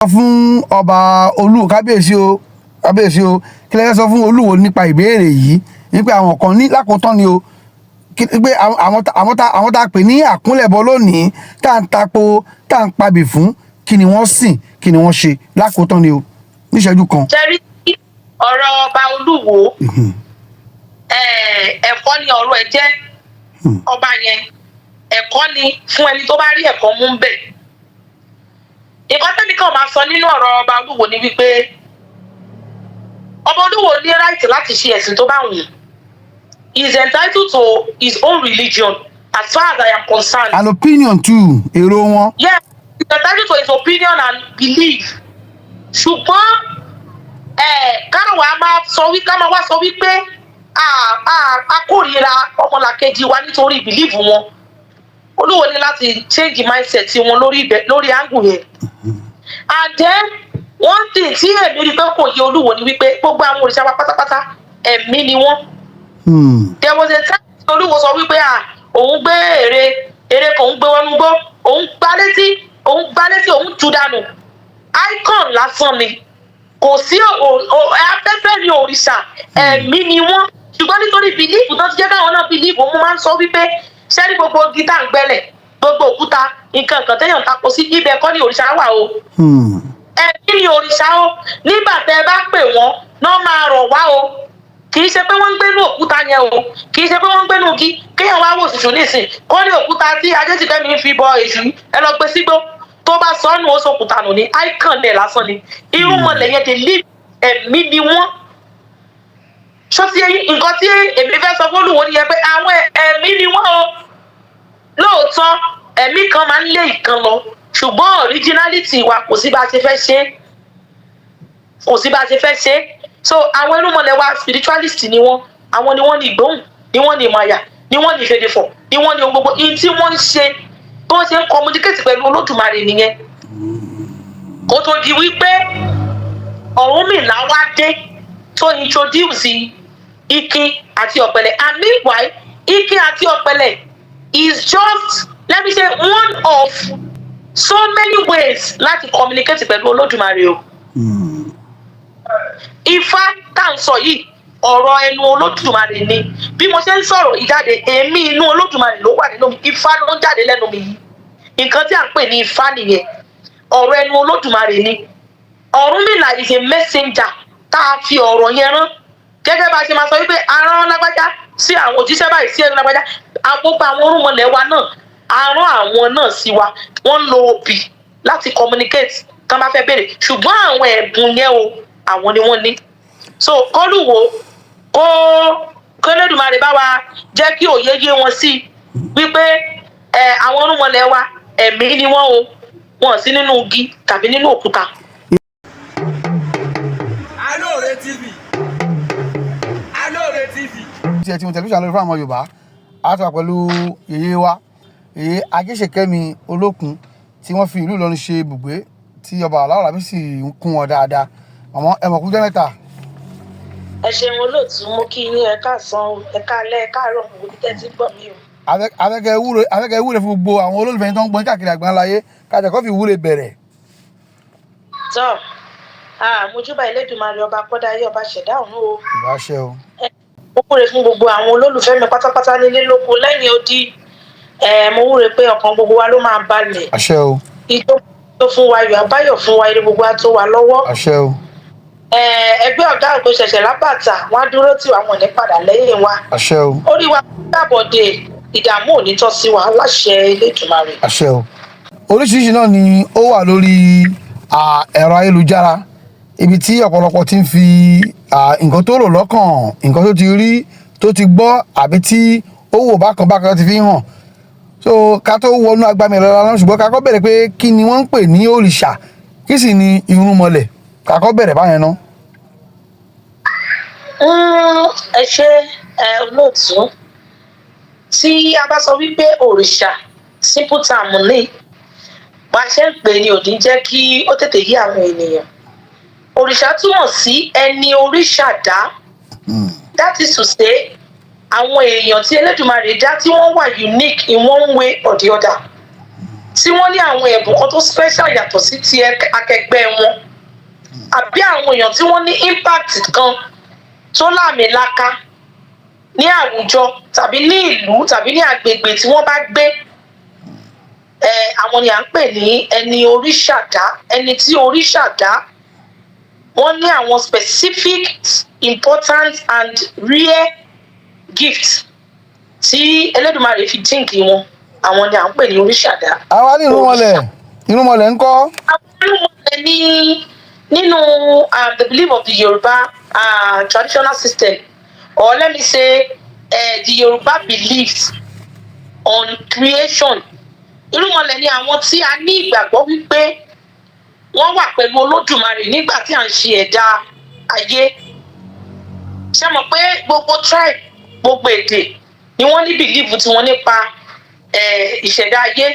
fún ọba Olúwo kábíyèsí o kí lẹ sọ fún Olúwo nípa ìbéèrè yìí wípé àwọn kan ní lákòótán ni o pé àwọn tá a pè ní àkúnlẹ̀bọ lónìí tá à ń tapo tá à ń pabì fún kí ni wọ́n sìn kí ni wọ́n ṣe lákòótán ni o níṣẹ́jú kan. jẹ́rí ọ̀rọ̀ ọba Olúwo ẹ̀kọ́ ni ọ̀rọ̀ ẹ̀ jẹ́ ọba yẹn ẹ̀kọ́ ni fún ẹni tó bá rí ẹ̀kọ́ mú bẹ̀. nǹkan tẹ́mi kan máa sọ nínú ọ̀rọ̀ ọba Olúwo ni wípé ọba Olúwo ní right láti ṣe ẹ̀sìn tó bá wù ú. He is entitled to his own religion as far as I am concerned. An opinion too èrò wọn. Yes, he is entitled to his opinion and belief. ṣùgbọ́n káwọn wa máa sọ wípé a kórìíra ọmọlàkejì wa nítorí belief wọn. Olúwo ní láti change mindset wọn lórí angle yẹn. And then one thing tí èmi rí pé kò yé Olúwo ni wípé gbogbo àwọn òrìṣà wa pátápátá ẹ̀mí ni wọ́n. There was a time tí Olúwo sọ wípé òun gbé ère kan òun gbé wọnú gbó òun gbá létí òun tú dànù. Icon lásán ni kò sí afẹ́fẹ́ ní òrìṣà ẹ̀mí ni wọ́n ṣùgbọ́n nítorí bìlíìfù tó ti jẹ́ káwọn náà bìlíìfù mo máa ń sọ wípé sẹ́rí gbogbo gítà ń gbẹ́lẹ̀ gbogbo òkúta nǹkan téèyàn tako sí ibẹ̀ kọ́ ni òrìṣà wà o. ẹ̀mí ni òrìṣà o nígbà tẹ́ ẹ bá pè wọ́n náà máa rọ̀ wá o kì í ṣe pé wọ́n ń gbénú òkúta yẹn o kì í ṣe pé wọ́n ń gbénú igi kéèyàn wá wò ṣùṣù nísìn kó ní òkúta tí Adétìfẹ́mi fi bọ èṣù ẹ lọ gbé sígbó tó bá sọnù ó sọkùtà nù ní icon ẹ̀ lásán ni irúnmọlẹ̀ yẹn ti lé ẹ̀mí ni wọ́n. ṣọ́sí nǹkan tí èmi fẹ́ sọ fún Olúwo nìyẹn pé àwọn ẹ̀mí ni wọ́n o lóòótọ́ ẹ̀mí kan máa ń lé ìkan lọ ṣùgbọ́n originality wa kò sí bá a ṣe fẹ́ ṣe so àwọn irúnmọlẹ̀ wa spiritualist ni wọ́n àwọn ni wọ́n ní ìgbóhùn ni wọ́n ní ìmọ̀ọ́yà ni wọ́n ní ìfèdèfọ̀ ni wọ́n ní ohun gbogbo ihun tí wọ́n ń ṣe tó ń ṣe ń communicate pẹ̀lú Olódùmarè nìyẹn kó tó di wípé Ọ̀rúnmìlà wá dé tó introduce Ikin àti Ọ̀pẹ̀lẹ̀ and meanwhile Ikin àti Ọ̀pẹ̀lẹ̀ is just let me say one of so many ways láti communicate pẹ̀lú Olódùmarè o. Ifá tá à ń sọ yìí ọ̀rọ̀ ẹnu Olódùmarè ni bí mo ṣe ń sọ̀rọ̀ ìjáde èmi inú Olódùmarè ló wà nínú mi Ifá ló ń jáde lẹ́nu mi yìí nǹkan tí à ń pè ní Ifá nìyẹn ọ̀rọ̀ ẹnu Olódùmarè ni Ọ̀rúnmìlà is a messenger tá a fi ọ̀rọ̀ yẹn rán gẹ́gẹ́ bá a ṣe máa sọ wípé arán lágbájá sí àwọn òjíṣẹ́ báyìí sí ẹnu lágbájá gbogbo àwọn orúnmọlẹ̀ wa náà arán àwọn náà sí wa wọ́n ń lo òbí láti communicate ká má fẹ́ béèrè ṣùgbọ́n àwọn ẹ̀bùn yẹn o àwọn ni wọ́n ní so k'Olúwo k'Olódùmarè bá wa jẹ́ kí òye yé wọn sí wípé àwọn orúnmọlẹ̀ wa ẹ̀mí ni wọ́n o wọn sí nínú igi tàbí nínú òkúta. Alore TV. tí ẹ ti mú tẹlifíṣàn lórí fún àwọn Yorùbá a ti wà pẹ̀lú yèyé wa èyí Ajéṣèkẹ́mi Olókun tí wọ́n fi ìlú Ìlọrin ṣe ibùgbé tí ọba Aláọ̀ Rábí sì ń kún wọn dáadáa àmọ́ ẹ mọ̀ kú jẹ́ mẹ́ta. ẹ ṣeun olóòtú mo kí yín ẹ káàsán ẹ káalẹ́ ẹ káàárọ̀ mo bí tẹ́ ti gbọ́ mi o. afẹ́kẹ́ wúre fún gbogbo àwọn olólùfẹ́ yín tó ń gbọ́n káàkiri àgbáńláyé kájàkọ́ fi wúre bẹ̀rẹ̀. tọ́ àmójúbà Elédùmarè ọba kọ́dáyé ọba ṣẹ̀dá ọ̀run o. ìbáṣẹ o. mo wúre fún gbogbo àwọn olólùfẹ́ mi pátápátá nílé lóko lẹ́yìn odi mo wúre pé ọkàn gbogbo wa ló máa balẹ̀. àṣẹ o. ìjọ tó fún wa ayọ̀ àbáyọ̀ fún wa ire gbogbo á tó wa lọ́wọ́. àṣẹ o. ẹgbẹ́ ọ̀gá ògo ṣẹ̀ṣẹ̀ lábàtà wọ́n á dúró tì wá wọn ní padà lẹ́yìn wa. àṣẹ o. orí wa gbàbọ̀dé ìdààmú ò ní tọ́ sí wa láṣẹ Elédùmarè. àṣẹ o. oríṣiríṣi náà ni ó wà lórí ẹ̀rọ ayélujára ibi tí ọ̀pọ̀lọpọ̀ ti ń fi nǹkan tó rò lọ́kàn nǹkan tó ti rí tó ti gbọ́ àbí tí ó wò bákan ti fi hàn so ká tó wọnú agbami ẹ̀rọ lọ́nà ṣùgbọ́n ká kọ́ bẹ̀rẹ̀ pé kí ni wọ́n ń pè ní òrìṣà kí sì ni irúnmọlẹ̀ ká kọ́ bẹ̀rẹ̀ báyẹn ná. ẹ ṣe olóòtú tí a bá sọ wípé òrìṣà simple term ní bá a ṣe ń pè ní òdì jẹ́ kí ó tètè yé àwọn ènìyàn òrìṣà túmọ̀ sí ẹni oríṣà dá that is to say àwọn èèyàn tí Elédùmarè dá tí wọ́n wà unique in one way or the other tí wọ́n ní àwọn ẹ̀bùn kan tó special yàtọ̀ sí ti akẹgbẹ́ wọn àbí àwọn èèyàn tí wọ́n ní impact kan tó láàmìlaka ní àwùjọ tàbí ní ìlú tàbí ní agbègbè tí wọ́n bá gbé àwọn ni à ń pè ní ẹni oríṣàdá ẹni tí oríṣàdá wọ́n ní àwọn specific important and rare gifts tí Elédùmarè fi jíǹkì wọn àwọn ni à ń pè ní oríṣàdá. àwa ní irúnmọlẹ̀ ń kọ́. àwọn irúnmọlẹ̀ ní nínú the belief of the Yoruba traditional system, or let me say the Yoruba beliefs on creation. Irúnmọlẹ̀ ni àwọn tí a ní ìgbàgbọ́ wípé wọ́n wà pẹ̀lú Olódùmarè nígbà tí à ń ṣe ẹ̀dá ayé. Ṣé mọ̀ pé gbogbo tribe gbogbo èdè ni wọ́n ní belief tiwọn nípa ìṣẹ̀dá ayé.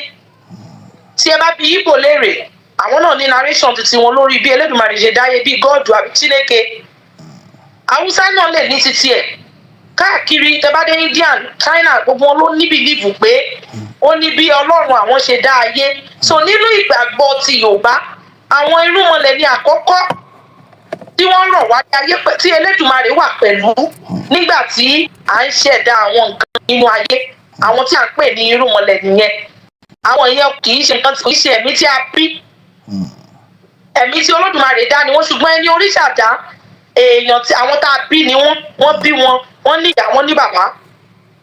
Tí ẹ bá bi Igbo léèrè, àwọn náà ní narration titi wọn lórí bí Elédùmarè ṣe dáyé bí God àbí Chineke. Haúsá náà lè ní titi ẹ̀. Káàkiri tẹ́ bá dé Indian, China, gbogbo wọn ló ní belief pé ó ní bí Ọlọ́run àwọn ṣe dá ayé. So nínú ìgbàgbọ́ ti Yorùbá, àwọn irúnmọlẹ̀ ni àkọ́kọ́ tí wọ́n rọ̀ wá ayé tí Elédùmarè wà pẹ̀lú nígbà tí à ń ṣẹ̀dá àwọn nǹkan nínú ayé. Àwọn tí à ń pè ní irúnmọlẹ̀ nìyẹn. Àwọn yẹn kì í ṣe nǹkan tí kì í ṣe ẹ̀mí tí a bí. Ẹ̀mí tí Olódùmarè dá ni wọ́n, ṣùgbọ́n ẹni oríṣàdá èèyàn tí àwọn tá a bí ni wọ́n bí wọn, wọ́n ní ìyá, wọ́n ní bàbá.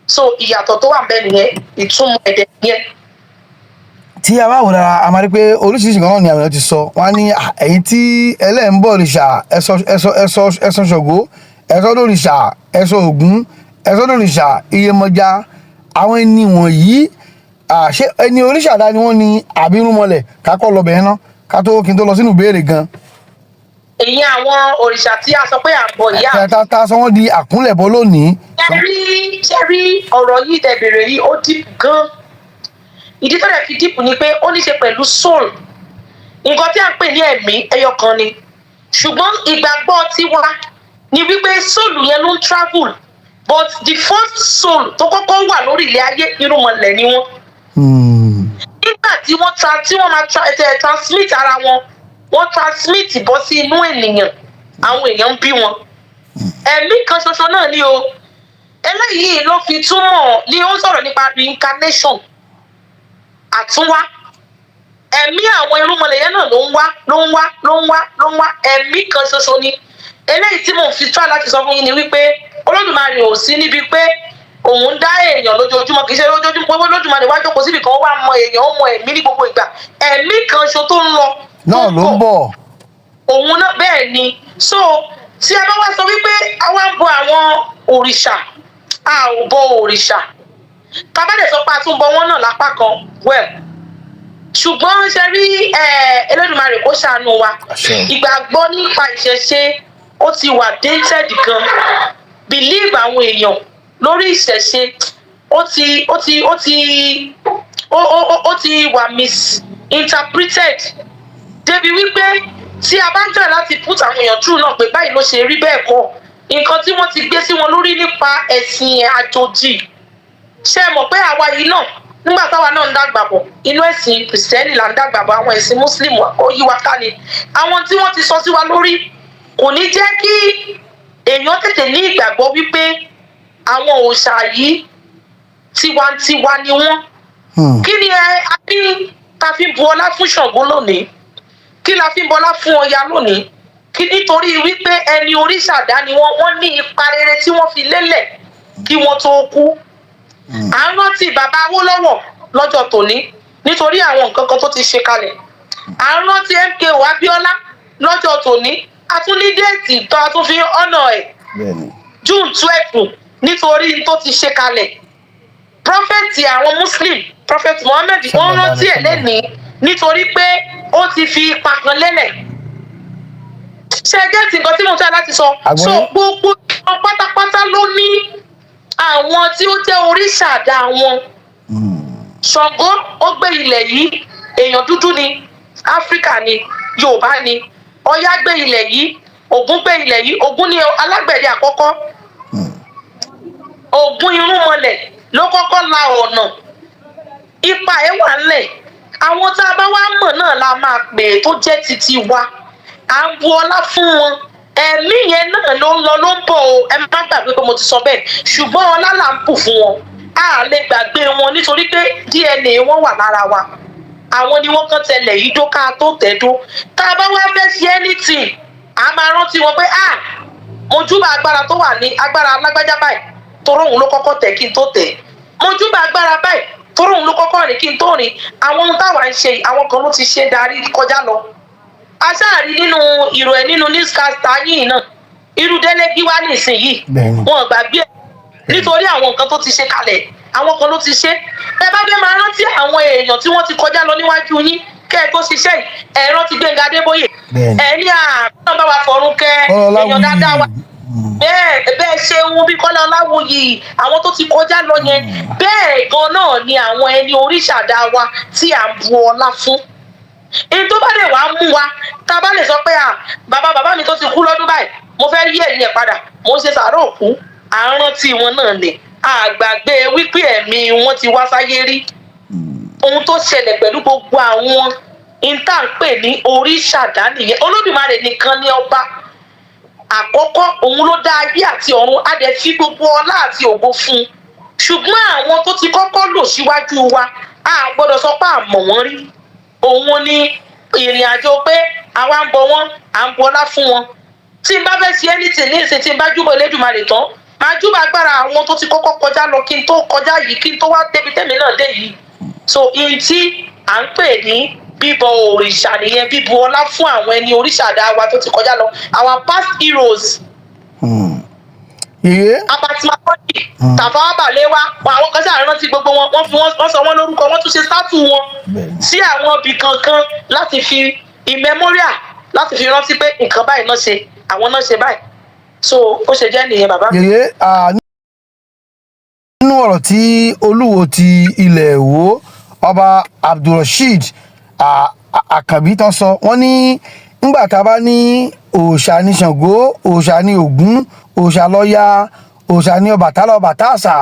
So ìyàtọ̀ tó wà bẹ́ẹ̀ nìyẹn, ìtumọ̀ ẹ̀dẹ̀ nìyẹn. tí a bá wò dára a máa rí pé oríṣiríṣi nǹkan náà ni àwọn èèyàn ti sọ wọn á ní ẹ̀yin tí ẹlẹ́ǹbọ̀ òrìṣà ẹ̀sọ́ Ṣàngó ẹ̀sọ́ lórìṣà ẹ̀sọ́ Ògún ẹ̀sọ́ lórìṣà Iyemọja, àwọn ẹni wọ̀nyí ṣé ẹni oríṣàdá ni wọ́n ní àbí irúnmọlẹ̀ kákọ́ lọ bẹ̀ẹ́ ná ká tó kí n tó lọ sínú ìbéèrè gan. Ìyẹn àwọn òrìṣà tí a sọ pé à ń bọ ìyá àti ta sọ wọ́n di àkúnlẹ̀bọ lónìí. ṣe rí ọ̀rọ̀ yìí tẹ́ bèrè yìí ó dìpù gan. Ìdí tó dẹ̀ fi dìpù ni pé ó ní ṣe pẹ̀lú soul. Nǹkan tí à ń pè ní ẹ̀mí ẹyọ kan ni, ṣùgbọ́n ìgbàgbọ́ tiwa ni wípé soul yẹn ló ń travel, but the first soul tó kọ́kọ́ wà lórí ilẹ̀ ayé irúnmọlẹ̀ ni wọ́n. Nígbà tí wọ́n máa transmit ara wọn, wọ́n transmit bọ́ sí inú ènìyàn, àwọn èèyàn ń bí wọn. Ẹ̀mí kan ṣoṣo náà ni o. Eléyìí ló fi túmọ̀ ní ó ń sọ̀rọ̀ nípa reincarnation, àtúnwá. Ẹ̀mí àwọn irúnmọlẹ̀ yẹn náà ló ń wá. Ẹ̀mí kan ṣoṣo ni. Eléyìí tí mò ń fi try láti sọ fún yín ni wípé Olódùmarè ò sí níbi pé òun dá èèyàn lójoojúmọ́, kì í ṣe lójoojúmọ́ pé Olódùmarè wá jókòó síbi kan wá mọ èèyàn, ó mọ ẹ̀mí ní gbogbo ìgbà. Ẹ̀mí kan ṣo tó ń lọ náà ló ń bọ̀. Òun náà bẹ́ẹ̀ ni. So tí a bá wá sọ wípé a wá ń bọ àwọn òrìṣà, a ò bọ òrìṣà. Ká bá dẹ̀ sọ pé a tún bọ wọ́n náà lápá kan, well, ṣùgbọ́n ṣe rí Elédùmarè kó ṣàánú wa. Ìgbàgbọ́ nípa ìṣẹ̀ṣe ó ti wà dated gan. Believe àwọn èèyàn lórí ìṣẹ̀ṣe ó ti wà misinterpreted débi wípé tí a bá ń jà láti put àwọn èèyàn through náà pé báyìí ló ṣe rí bẹ́ẹ̀ kọ́, nǹkan tí wọ́n ti gbé sí wọn lórí nípa ẹ̀sìn àjòjì. Ṣé mọ̀ pé àwa yìí náà nígbà táwa náà ń dàgbà bọ̀, inú ẹ̀sìn Kìrìsìtẹ́nì là ń dàgbà bọ̀, àwọn ẹ̀sìn Muslim ó yí wa ká ni. Àwọn tí wọ́n ti sọ sí wa lórí kò ní jẹ́ kí èèyàn tètè ní ìgbàgbọ́ wípé àwọn òòṣà yìí tiwantiwa ni wọ́n. Kí ni a ní ta fi bu ọlá fún Ṣàngó lónìí? Kí la fi bọlá fún Ọya lónìí? Kí nítorí wípé ẹni oríṣàdá ni wọ́n ní ipa rere tí wọ́n fi lélẹ̀ kí wọ́n tó kú. À ń rántí bàbá Awólọ́wọ̀ lọ́jọ́ tòní nítorí àwọn nǹkan kan tó ti ṣe kalẹ̀. À ń rántí MKO Abíọ́lá lọ́jọ́ tòní. A tún ní déètì tó a tún fi ọ̀nà ẹ̀ June 12 nítorí tó ti ṣe kalẹ̀. Prọfẹ̀tì àwọn Muslim, Prophet Muhammad, wọ́n rántí ẹ̀ lẹ́nìí nítorí pé ó ti fi ipa kan lélẹ̀. Ṣé gẹ́ẹ̀tì nǹkan tí mo tẹ́ láti sọ? So gbogbo ìran pátápátá ló ní àwọn tí ó jẹ́ oríṣàdá wọn. Ṣàngó ó gbé ilẹ̀ yìí, èèyàn dúdú ni, Áfíríkà ni, Yorùbá ni. Ọya gbé ilẹ̀ yìí, Ògún gbé ilẹ̀ yìí. Ògún ni alágbẹ̀dẹ àkọ́kọ́. Ògún irúnmọlẹ̀ ló kọ́kọ́ la ọ̀nà. Ipa ẹ̀ wà ńlẹ̀. àwọn tá a bá wá mọ̀ náà la máa pè é tó jẹ́ titi wa à ń bu ọlá fún wọn ẹ̀mí yẹn náà ló ń lọ ló ń bọ̀ o ẹ má gbàgbé pé mo ti sọ bẹ́ẹ̀ ṣùgbọ́n ọlá là ń bù fún wọn a lè gbàgbé wọn nítorí pé DNA wọn wà lára wa àwọn ni wọ́n kàn tẹlẹ̀ yìí dó ká tó tẹ̀ dó tá a bá wá fẹ́ ṣe anything a máa rántí wọn pé mojúbà agbára tó wà ní agbára alágbájá báyìí toró òun ló kọ́kọ́ tẹ̀ kí n tó tẹ̀ mojúbà agbára báyìí toró òun ló kọ́kọ́ rìn kí n tó rìn àwọn ohun táwa ń ṣe àwọn kan ló ti ṣe darí kọjá lọ aṣáàrí nínú ìrò ẹ̀ nínú newscaster yìí náà irú délégí wá nísìnyìí wọn gbàgbé ẹ̀ nítorí àwọn nǹkan tó ti ṣe kalẹ̀ àwọn kan ló ti ṣe ẹ bá fẹ́ máa rántí àwọn èèyàn tí wọ́n ti kọjá lọ níwájú yín kẹ́ ẹ tó ṣiṣẹ́ yìí ẹ rántí Gbẹ́ngà Adébóyè ẹ ní àbúrò bá wa fọ̀run kẹ́ èèyàn dáadáa wa bẹ́ẹ̀ ṣe ń bí Kọ́lá Ọláwuyì àwọn tó ti kọjá lọ yẹn bẹ́ẹ̀ gan náà ni àwọn ẹni oríṣàdá wa tí à ń bu ọlá fún èyí tó bá lè wá mú wa tá a bá lè sọ pé bàbá mi tó ti kú lọ́dún báyìí mo fẹ́ yí ẹ̀yìn ẹ̀ padà mo ń ṣe sàárò òkú à ń rántí wọn náà ni àgbàgbé wípé ẹ̀mí wọn ti wá sáyé rí ohun tó ṣẹlẹ̀ pẹ̀lú gbogbo àwọn ìtànpè ní oríṣàdá nìyẹn Olódùmarè nìkan ni ọba àkọ́kọ́ òun ló dá ayé àti ọ̀run á dẹ̀ fi gbogbo ọlá àti ògo fún un ṣùgbọ́n àwọn tó ti kọ́kọ́ lò síwájú wa a gbọ́dọ̀ sọ pé àmọ̀ wọ́n rí òun ni ìrìn àjò pé àwa ń bọ wọn à ń bu ọlá fún wọn tí n bá fẹ́ ṣe anything ní ìsìn tí n bá júbọ Elédùmarè tán máa júbà agbára àwọn tó ti kọ́kọ́ kọjá lọ kí n tó kọjá yìí kí n tó wá débi tẹ́mi náà dé yìí so ihun tí à ń pè ní bíbọ òrìṣà nìyẹn bíbu ọlá fún àwọn ẹni oríṣàdá wa tó ti kọjá lọ our past heroes. Abatimakọ́jì Tafawa Balewa àwọn kan ṣáà rántí gbogbo wọn wọ́n sọ wọ́n lórúkọ wọ́n tún ṣe sátù wọn sí àwọn ibì kankan láti fi memorial láti fi rántí pé nǹkan báyìí náà ṣe àwọn náà ṣe báyìí so ó ṣe jẹ́ nìyẹn bàbá. nínú ọ̀rọ̀ tí Olúwo ti ilẹ̀ Ìwó ọba Abdulrasheed Àkànbí tán sọ wọ́n ní nígbà tá a bá ní òòṣà ní Ṣàngó òòṣà ní Ògún òòṣà lọ́ya òòṣà ní Ọbàtálá Ọbàtáàṣà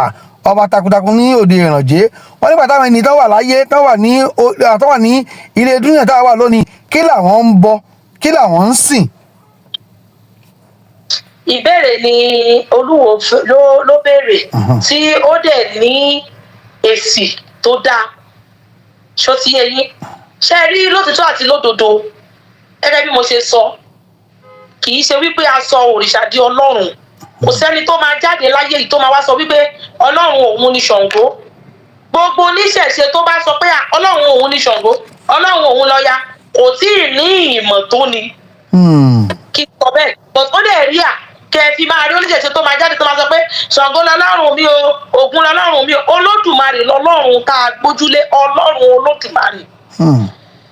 ọba takuntakun ní òde Ìrànjẹ́ wọ́n nígbà táwọn ẹni tó wà láyé tó wà ní ilé dúnyà tá a wà lónìí kí làwọn ń bọ kí làwọn ń sìn. ìbéèrè ni Olúwo ló béèrè tí ó dẹ̀ ní èsì tó dáa ṣó ti yé yín ṣe rí lótìtọ́ àti lódodo gẹ́gẹ́ bí mo ṣe sọ kì í ṣe wípé a sọ òrìṣà di Ọlọ́run kò sẹ́ni tó máa jáde láyé yìí tó máa wá sọ wípé Ọlọ́run òun ni Ṣàngó gbogbo oníṣẹ̀ṣe tó bá sọ pé Ọlọ́run òun ni Ṣàngó Ọlọ́run òun lọ́ya kò tí ì ní ìmọ̀ tó ni kí n sọ bẹ́ẹ̀ but ó dẹ̀ rí kẹfì máa rí oníṣẹ̀ṣe tó máa jáde tó máa sọ pé Ṣàngó lọ́lọ́run mi o Ògún lọ́lọ́run mi o Olódùmarè lọ́lọ́run tá a gbójúlé Ọlọ́run Olódùmarè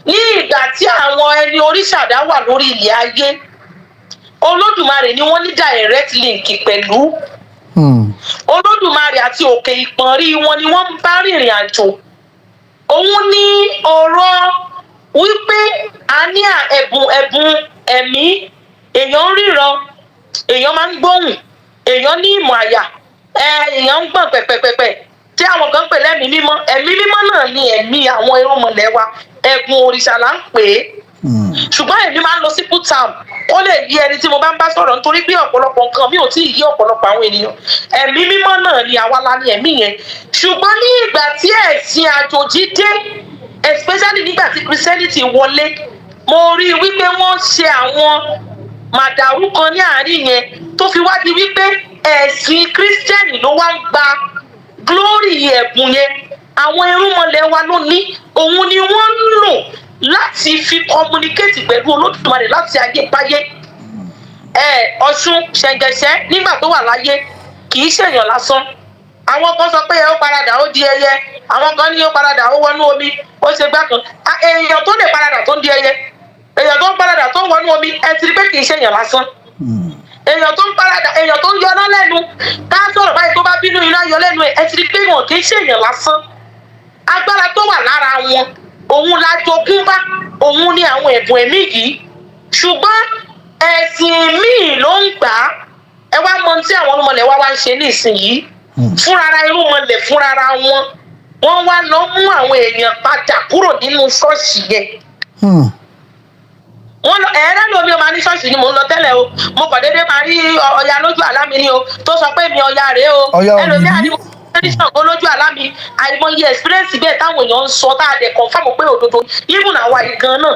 ní ìgbà tí àwọn ẹni oríṣàdá wà lórí ilẹ̀ ayé Olódùmarè ni wọ́n ní direct link pẹ̀lú Olódùmarè àti òkè ìpọ̀nrí wọn ni wọ́n ń bá rìnrìn àjò òun ní ọ̀rọ̀ wípé a ní ẹ̀bùn ẹ̀mí èèyàn ń ríran èèyàn máa ń gbóhùn èèyàn ní ìmọ̀ àyà èèyàn ń gbọ̀n pẹ̀pẹ̀pẹ̀pẹ̀ tí àwọn kan ń pè lẹ́mìí mímọ́ ẹ̀mí mímọ́ náà ni ẹ̀mí àwọn irúnmọlẹ̀ wa ẹ̀bùn òrìṣà là ń pè é ṣùgbọ́n èmi máa ń lọ sí putam ó lè yí ẹni tí mo bá ń bá sọ̀rọ̀ nítorí pé ọ̀pọ̀lọpọ̀ nǹkan mi ò tí ì yí ọ̀pọ̀lọpọ̀ àwọn ènìyàn ẹ̀mí mímọ́ náà ni àwa la ní ẹ̀mí yẹn ṣùgbọ́n ní ìgbà tí ẹ̀sìn àjòjì dé especially nígbà tí Christianity wọlé mo rí i wípé wọ́n ṣe àwọn màdàrú kan ní àárín yẹn tó fi wá di wípé ẹ̀sìn Christian ló wá ń gba glory ẹ̀bùn yẹn àwọn irúnmọlẹ̀ wa ló ní òun ni wọ́n ń lò láti fi communicate pẹ̀lú Olódùmarè láti ayébáyé Ọ̀ṣun Ṣẹ̀ǹgẹ̀ṣẹ̀ nígbà tó wà láyé kì í ṣèyàn lásán àwọn kan sọ pé ó paradà ó di ẹyẹ àwọn kan ní ó paradà ó wọnú omi ó ṣe gbá kan èèyàn tó lè paradà tó ń di ẹyẹ èèyàn tó ń paradà tó ń wọnú omi ẹ ti rí pé kì í ṣèyàn lásán èèyàn tó ń paradà èèyàn tó ń yọná lẹ́nu ká sọ̀rọ̀ báyìí tó bá bínú iná yọ lẹ́nu ẹ ti rí pé wọn kì í ṣèyàn lásán agbára tó wà lára wọn òun la jogún bá òun ní àwọn ẹ̀bùn ẹ̀mí yìí ṣùgbọ́n ẹ̀sìn míì ló ń gbà á ẹ wá mọ tí àwọn irúnmọlẹ̀ wa wá ń ṣe ní ìsinyìí fúnrara irúnmọlẹ̀ fúnrara wọn wọ́n wá lọ mú àwọn èèyàn padà kúrò nínú ṣọ́ọ̀ṣì yẹn. wọ́n lọ ẹ̀ẹ́rẹ́ lómi ọmọ ní ṣọ́ọ̀ṣì ni mò ń lọ tẹ́lẹ̀ o mo kàn déédéé máa rí Ọya lójú àlá mi ni o tó sọ pé mi Ọya rèé o ẹlòmíì àní mo ní Ṣàngó lójú àlá mi àìmọye experience bẹ́ẹ̀ táwọn èèyàn ń sọ tá a dẹ̀ confirm pé òdodo even àwa yìí gan náà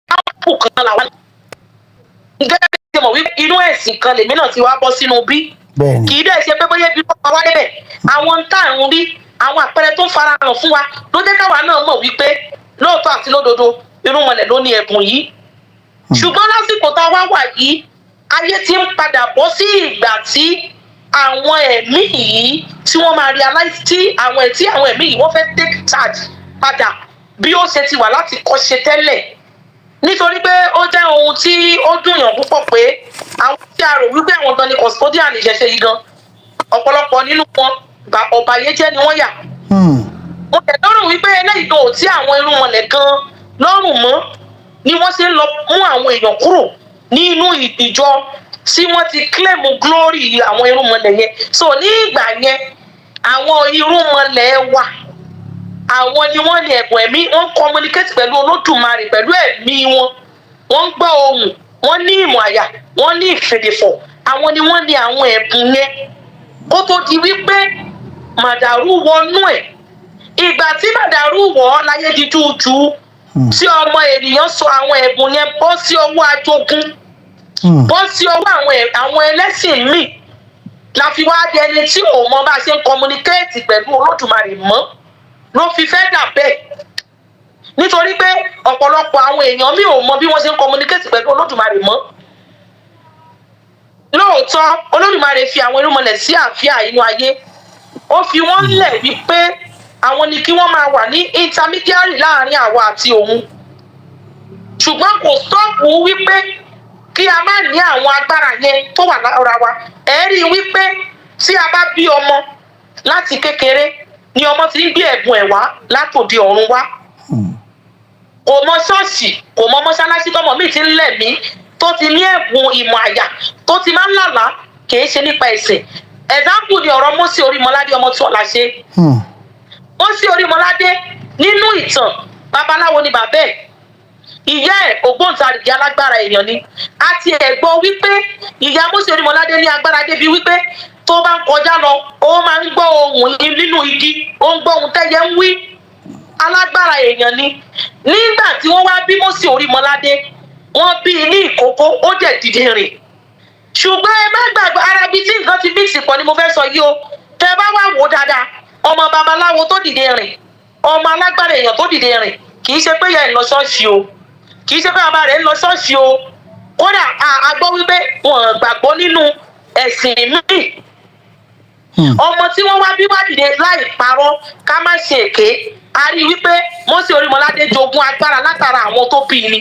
káwọn kan làwa gẹ́gẹ́ bí ṣe mọ̀ wípé inú ẹ̀sìn kan lèmi náà ti wá bọ́ sínú bí kì í dẹ̀ ṣe pé bóyá bí wọ́n pa wá débẹ̀ àwọn tá à ń rí àwọn àpẹẹrẹ tó ń farahàn fún wa ló jẹ́ káwa náà mọ̀ wípé lóòótọ́ àti lódodo irúnmọlẹ̀ ló ní ẹ̀bùn yìí ṣùgbọ́n lásìkò tá a wá wà yìí ayé ti ń padà bọ́ sí ìgbà tí àwọn ẹ̀mí yìí tí wọ́n máa realize tí àwọn ẹ̀mí yìí wọ́n fẹ́ take charge padà bí ó ṣe ti wà láti kọ́ ṣe tẹ́lẹ̀ nítorí pé ó jẹ́ ohun tí ó dùnyàn púpọ̀ pé àwọn tí a rò wípé àwọn gan ni custodian ìṣẹ̀ṣe yìí gan ọ̀pọ̀lọpọ̀ nínú wọn ọ̀bàyéjẹ́ ni wọ́n yà. mo tẹ̀ lọ́rùn wípé eléyìí gan ò tí àwọn irúnmọlẹ̀ gan lọ́rùn mọ́ ni wọ́n ṣe ń lọ mú àwọn èèyàn kúrò nínú ìjọ tí wọ́n ti claim glory àwọn irúnmọlẹ̀ yẹn. so ní ìgbà yẹn àwọn irúnmọlẹ̀ wa àwọn ni wọ́n ní ẹ̀bùn ẹ̀mí wọ́n communicate pẹ̀lú Olódùmarè pẹ̀lú ẹ̀mí wọn wọ́n ń gbọ́ ohùn wọ́n ní ìmọ̀ àyà wọ́n ní ìfèdèfọ̀ àwọn ni wọ́n ní àwọn ẹ̀bùn yẹn kó tó di wípé màdàrú wọnú ẹ̀ ìgbà tí màdàrú wọ̀ ọ́ láyé di jújú tí ọmọ ènìyàn sọ àwọn ẹ̀bùn yẹn bọ́ sí ọwọ́ ajogun bọ́ sí ọwọ́ àwọn ẹlẹ́sìn míì la fi wá di ẹni tí ò mọ bá a ṣe ń communicate pẹ̀lú Olódùmarè mọ́ ló fi fẹ́ dà bẹ́ẹ̀ nítorí pé ọ̀pọ̀lọpọ̀ àwọn èèyàn mi ò mọ bí wọ́n ṣe ń communicate pẹ̀lú Olódùmarè mọ́. lóòótọ́ Olódùmarè fi àwọn irúnmọlẹ̀ sí àáfíà inú ayé ó fi wọ́n lẹ̀ wípé àwọn ni kí wọ́n máa wà ní intermediary láàrin àwa àti òun ṣùgbọ́n kò stọ́ọ̀pù wípé kí a má ní àwọn agbára yẹn tó wà lára wa ẹ rí i wípé tí a bá bí ọmọ láti kékeré ni ọmọ ti ń gbé ẹ̀bùn ẹ̀ wá látòdì ọ̀run wá kò mọ ṣọ́ọ̀ṣì kò mọ mọ́ṣáláṣí tọmọ mi ti ń lẹ̀mí tó ti ní ẹ̀bùn ìmọ̀ àyà tó ti máa ń làlá kì í ṣe nípa ẹ̀sìn example ni ọ̀rọ̀ Mósè Orímọládé ọmọ tí ọ̀la ṣe Mósè Orímọládé nínú ìtàn babaláwo ni bàbá ẹ̀ ìyá ẹ̀ ògbóǹtarìgì alágbára èèyàn ni àti ẹ̀gbọ́n wípé ìyá Mósè Orímọládé ní agbára débi wípé tó bá ń kọjá lọ ó máa ń gbọ́ ohùn nínú igi ó ń gbọ́ ohùn tẹ́yẹ ń wí alágbára èèyàn ni nígbà tí wọ́n wá bí Mósè Orímọládé wọ́n bí i ní ìkókó ó jẹ́ dìde rìn ṣùgbọ́n ẹ má gbàgbọ́ ara bíi tí nǹkan ti mix pọ̀ ni mo fẹ́ sọ yìí o tẹ bá wà wò dáadáa ọmọ babaláwo tó dìde rìn ọmọ alágbára èèyàn tó dìde rìn kì í ṣe pé ìyá ẹ̀ ń lọ ṣọ́ọ̀ṣì o kì í ṣe pé bàbá rẹ̀ ń lọ ṣọ́ọ̀ṣì o kódà a gbọ́ wípé wọ́n gbàgbọ́ nínú ẹ̀sìn míì ọmọ tí wọ́n wá bí wá dìde láì parọ́ ká má ṣe èké a rí i wípé Mósè Orímọládé jogún agbára látara àwọn tó bí i ni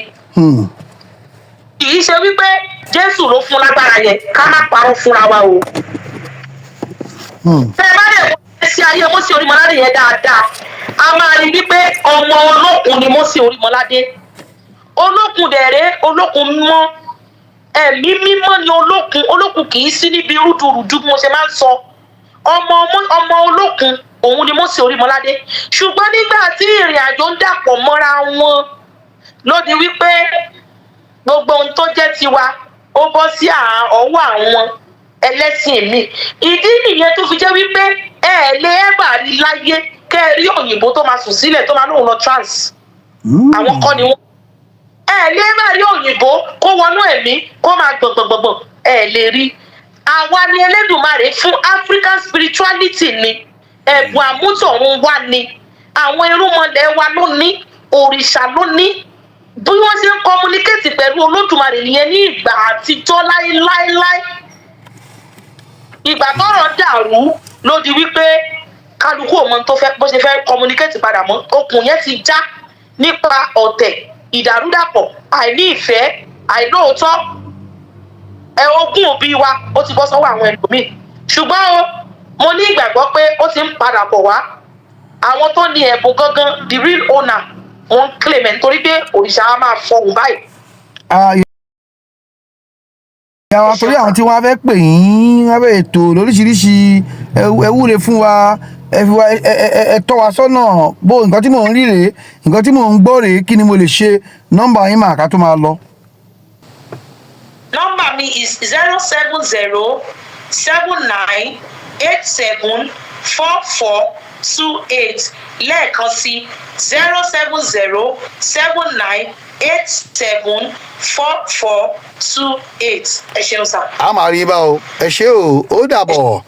kì í ṣe wípé Jésù ló fún lágbára yẹn ká má parọ́ fúnra wa o tẹ bá lè wọ́n sí ayé Mósè Orímọládé yẹn dáadáa a máa rí wípé ọmọ olókun ni Mósè Orímọládé olókun dẹ̀rẹ́ olókun mímọ́ ẹ̀mí mímọ́ ni olókun kì í sí níbi rúdurùdu bí mo ṣe máa ń sọ ọmọ olókun òun ni Mósè Orímọládé ṣùgbọ́n nígbà tí ìrìn àjò ń dàpọ̀ mọ́ra wọn ló di wípé gbogbo ohun tó jẹ́ tiwa ó bọ́ sí ọwọ́ àwọn ẹlẹ́sìn mi ìdí nìyẹn tó fi jẹ́ wípé ẹ lè ẹ́bà rí láyé kẹ́ ẹ rí òyìnbó tó máa sùn sílẹ̀ tó máa lóun lọ trance àwọn kọ́ ni wọ́n ẹ lè má rí òyìnbó kó wọnú ẹ̀mí kó máa gbọ̀ngbọ̀ngbọ̀n ẹ lè rí àwa ni Elédùmarè fún African spirituality ni ẹ̀bùn àmútọ̀run wa ni àwọn irúnmọlẹ̀ wa ló ní òrìṣà ló ní bí wọ́n ṣe ń communicate pẹ̀lú Olódùmarè nìyẹn ní ìgbà àtijọ́ láéláéláé ìgbà tọ́rọ̀ dàrú ló di wípé kálukú ọmọ tó fẹ́ bó ṣe fẹ́ communicate padà mọ́ okùn yẹn ti já nípa ọ̀tẹ̀ ìdàrúdàpọ̀ àìní ìfẹ́ àìlóòótọ́ ogún òbí wa ó ti bọ́ sọ́wọ́ àwọn ẹlòmíì ṣùgbọ́n mo ní ìgbàgbọ́ pé ó ti ń padà bọ̀ wá àwọn tó ní ẹ̀bùn gangan the real owner wọ́n claim ẹ̀ nítorí pé òrìṣà á máa fọhùn báyìí. àwọn torí àwọn tí wọ́n fẹ́ pè yín lábẹ́ ètò lóríṣiríṣi ẹ wúre fún wa ẹ fi wá ẹ tọ́ wa sọ́nà bó nǹkan tí mò ń rí rèé nǹkan tí mò ń gbọ́ rèé kí ni mo lè ṣe nọ́mbà yín mà ká tó máa lọ. nọ́mbà mi is 07079874428 lẹ́ẹ̀kan sí 07079874428. ẹ ṣeun sá. a máa rí bá o ẹ ṣé o ó dàbọ̀.